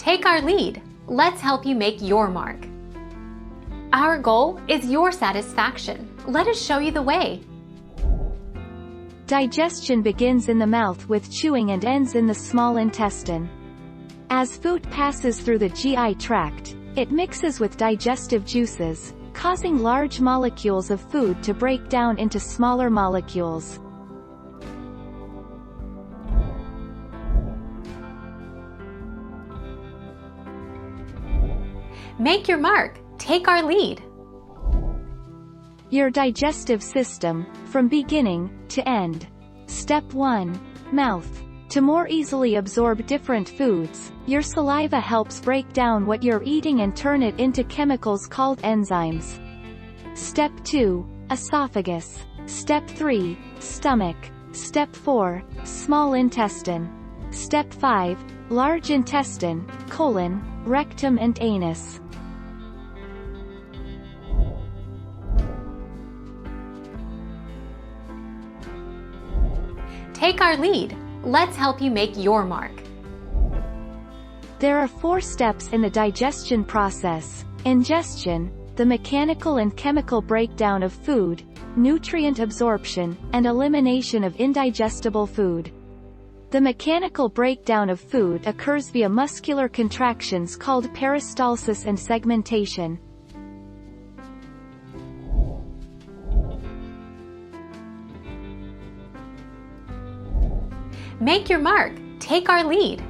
Take our lead. Let's help you make your mark. Our goal is your satisfaction. Let us show you the way. Digestion begins in the mouth with chewing and ends in the small intestine. As food passes through the GI tract, it mixes with digestive juices, causing large molecules of food to break down into smaller molecules. Make your mark. Take our lead. Your digestive system, from beginning to end. Step 1. Mouth. To more easily absorb different foods, your saliva helps break down what you're eating and turn it into chemicals called enzymes. Step 2. Esophagus. Step 3. Stomach. Step 4. Small intestine. Step 5. Large intestine, colon, rectum and anus. Take our lead. Let's help you make your mark. There are 4 steps in the digestion process: ingestion, the mechanical and chemical breakdown of food, nutrient absorption, and elimination of indigestible food. The mechanical breakdown of food occurs via muscular contractions called peristalsis and segmentation. Make your mark. Take our lead.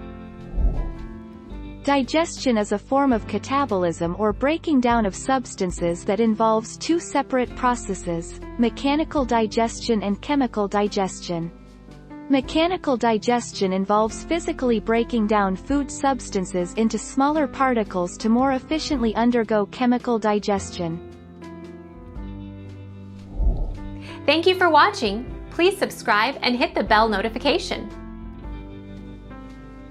Digestion is a form of catabolism or breaking down of substances that involves 2 separate processes: mechanical digestion and chemical digestion. Mechanical digestion involves physically breaking down food substances into smaller particles to more efficiently undergo chemical digestion. Thank you for watching. Please subscribe and hit the bell notification.